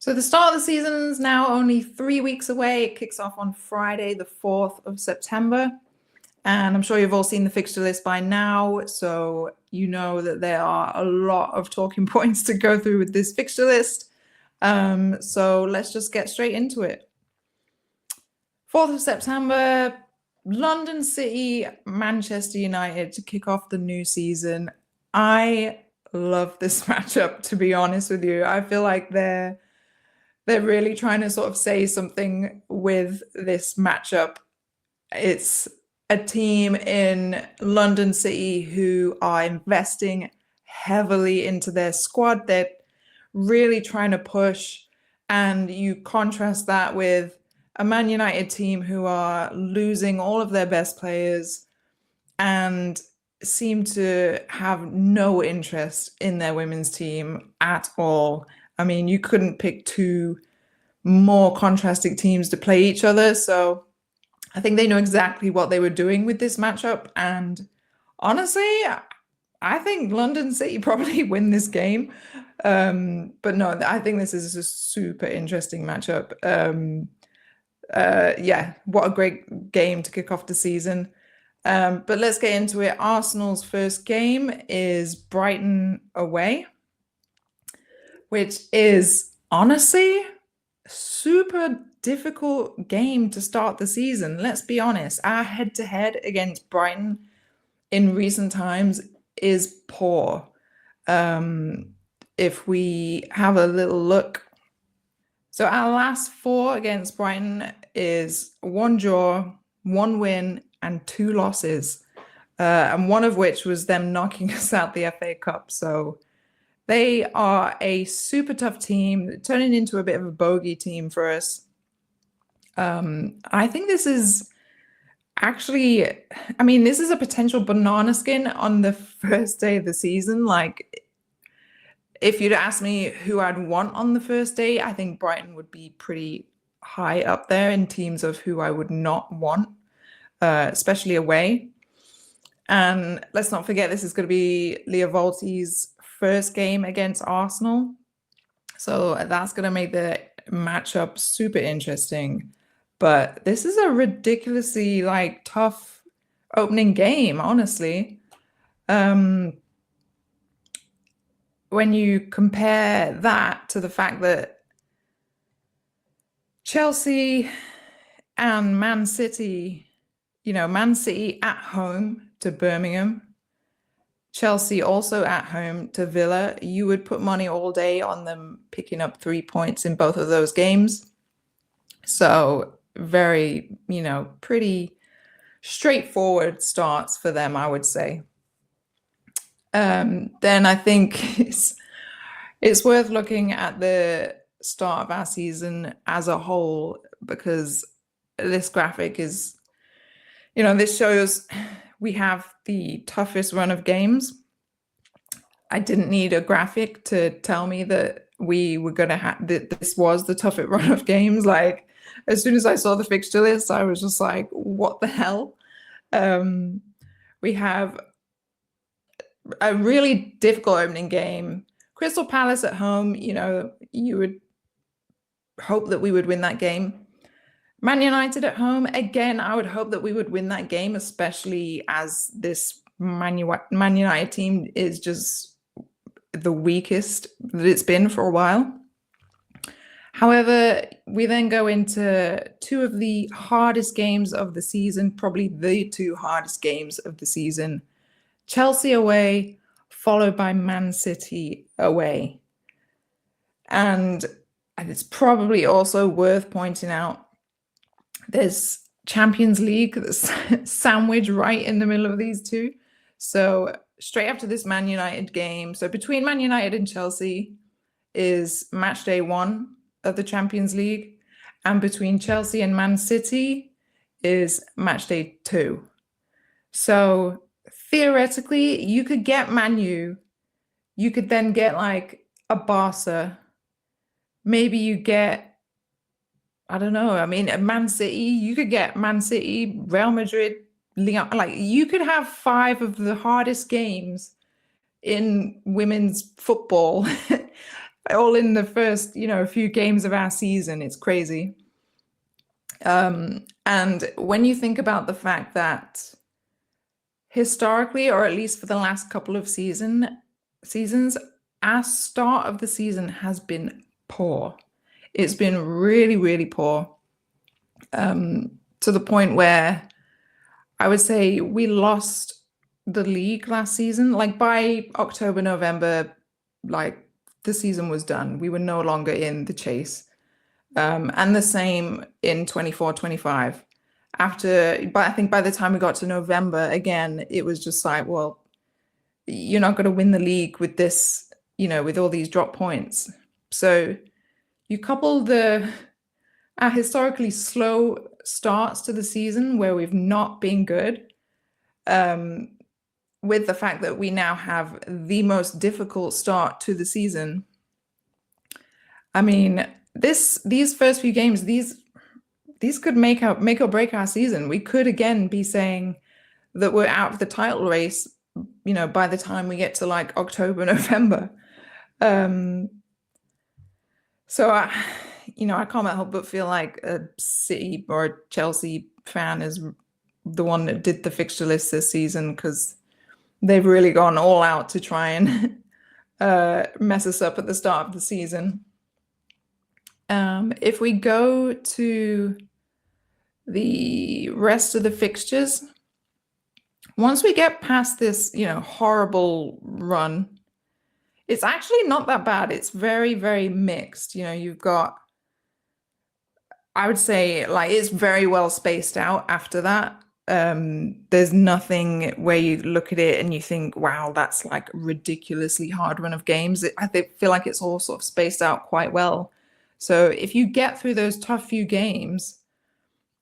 So the start of the season is now only 3 weeks away. It kicks off on Friday, the 4th of September. And I'm sure you've all seen the fixture list by now. So you know that there are a lot of talking points to go through with this fixture list. So let's just get straight into it. 4th of September, London City, Manchester United to kick off the new season. I love this matchup, to be honest with you. I feel like they're really trying to sort of say something with this matchup. It's a team in London City who are investing heavily into their squad. They're really trying to push, and you contrast that with a Man United team who are losing all of their best players and seem to have no interest in their women's team at all. I mean, you couldn't pick two more contrasting teams to play each other. So I think they know exactly what they were doing with this matchup. And honestly, I think London City probably win this game. But no, I think this is a super interesting matchup. Yeah, what a great game to kick off the season. But let's get into it. Arsenal's first game is Brighton away, which is honestly super difficult game to start the season. Let's be honest, our head-to-head against Brighton in recent times is poor. If we have a little look, so our last four against Brighton is 1 draw, 1 win, and 2 losses, and one of which was them knocking us out the FA Cup. So they are a super tough team, turning into a bit of a bogey team for us. I think this is actually, I mean, this is a potential banana skin on the first day of the season. Like, if you'd asked me who I'd want on the first day, I think Brighton would be pretty high up there in teams of who I would not want, especially away. And let's not forget, this is going to be Leah Volti's first game against Arsenal. So that's going to make the matchup super interesting. But this is a ridiculously tough opening game, honestly. When you compare that to the fact that Chelsea and Man City, Man City at home to Birmingham, Chelsea also at home to Villa, you would put money all day on them picking up 3 points in both of those games. So very, pretty straightforward starts for them, I would say. Then I think it's worth looking at the start of our season as a whole, because this graphic is, this shows we have the toughest run of games. I didn't need a graphic to tell me that we were going to have that this was the toughest run of games. Like, as soon as I saw the fixture list, I was just like, what the hell? We have a really difficult opening game. Crystal Palace at home, you would hope that we would win that game. Man United at home, again, I would hope that we would win that game, especially as this Man United team is just the weakest that it's been for a while. However, we then go into two of the hardest games of the season, probably the two hardest games of the season. Chelsea away, followed by Man City away. And it's probably also worth pointing out, there's Champions League that's sandwiched right in the middle of these two. So straight after this Man United game, so between Man United and Chelsea is match day 1 of the Champions League, and between Chelsea and Man City is match day 2. So theoretically, you could get Man U, you could then get a Barca, maybe you get, I don't know, I mean, Man City, you could get Man City, Real Madrid, Lyon, you could have 5 of the hardest games in women's football all in the first, few games of our season. It's crazy. And when you think about the fact that historically, or at least for the last couple of seasons, our start of the season has been poor. It's been really, really poor, to the point where I would say we lost the league last season. Like by October, November, like the season was done. We were no longer in the chase. And the same in 24-25. But I think by the time we got to November, again, it was just like, well, you're not going to win the league with this, with all these drop points. So you couple our historically slow starts to the season where we've not been good, with the fact that we now have the most difficult start to the season. I mean, these first few games, these could make or break our season. We could again be saying that we're out of the title race, by the time we get to like October, November. So I can't help but feel like a City or a Chelsea fan is the one that did the fixture list this season, because they've really gone all out to try and mess us up at the start of the season. If we go to the rest of the fixtures, once we get past this, horrible run, it's actually not that bad. It's very, very mixed. You've got, I would say, like, it's very well spaced out after that. There's nothing where you look at it and you think, wow, that's like ridiculously hard run of games. I feel like it's all sort of spaced out quite well. So if you get through those tough few games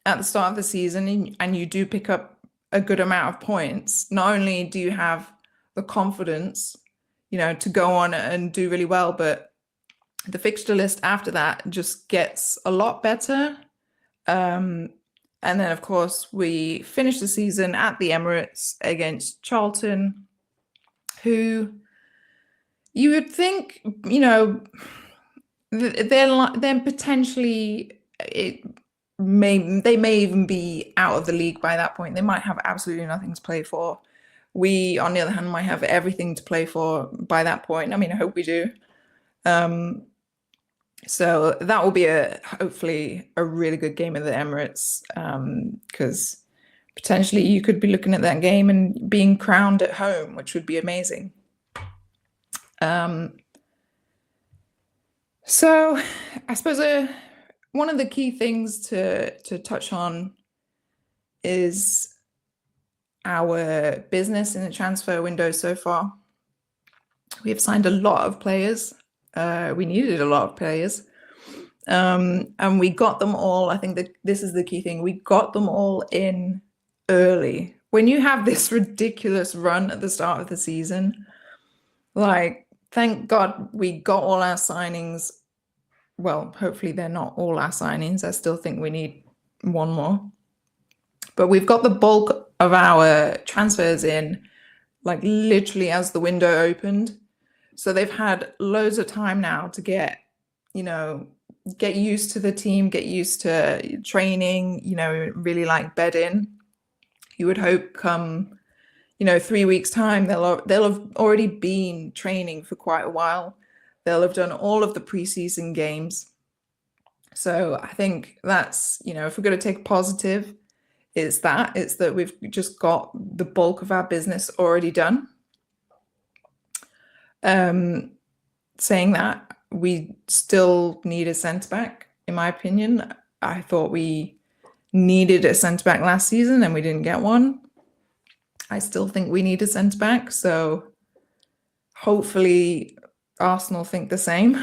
at the start of the season and you do pick up a good amount of points, not only do you have the confidence, to go on and do really well, but the fixture list after that just gets a lot better. And then, of course, we finish the season at the Emirates against Charlton, who you would think, they're potentially, they may even be out of the league by that point. They might have absolutely nothing to play for. We, on the other hand, might have everything to play for by that point. I mean, I hope we do. So that will be hopefully a really good game at the Emirates, because potentially you could be looking at that game and being crowned at home, which would be amazing. So I suppose one of the key things to touch on is our business in the transfer window so far. We have signed a lot of players. We needed a lot of players. And we got them all. I think that this is the key thing. We got them all in early. When you have this ridiculous run at the start of the season, like, thank God we got all our signings. Well, hopefully they're not all our signings. I still think we need one more. But we've got the bulk of our transfers in, like, literally as the window opened. So they've had loads of time now to get used to the team, get used to training, really like bed in. You would hope come, 3 weeks time, they'll have already been training for quite a while. They'll have done all of the preseason games. So I think that's, if we're going to take positive, it's that we've just got the bulk of our business already done. Saying that, we still need a centre-back, in my opinion. I thought we needed a centre-back last season and we didn't get one. I still think we need a centre-back, so hopefully Arsenal think the same.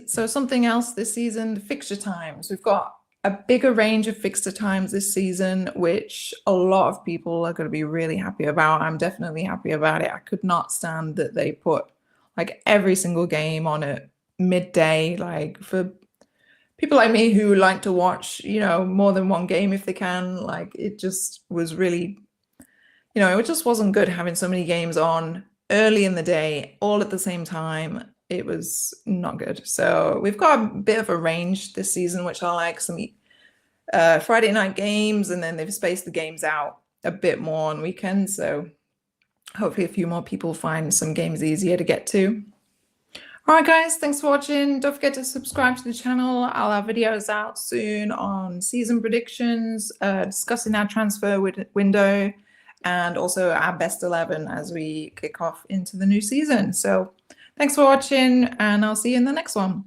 So something else this season, the fixture times. We've got a bigger range of fixture times this season, which a lot of people are going to be really happy about. I'm definitely happy about it. I could not stand that they put like every single game on at midday, like for people like me who like to watch, more than one game if they can. Like, it just was really, it just wasn't good having so many games on early in the day, all at the same time. it was not good. So we've got a bit of a range this season, which I like. Some Friday night games, and then they've spaced the games out a bit more on weekends. So hopefully a few more people find some games easier to get to. All right, guys, thanks for watching. Don't forget to subscribe to the channel. I'll have videos out soon on season predictions, discussing our transfer window, and also our best 11 as we kick off into the new season. So thanks for watching, and I'll see you in the next one.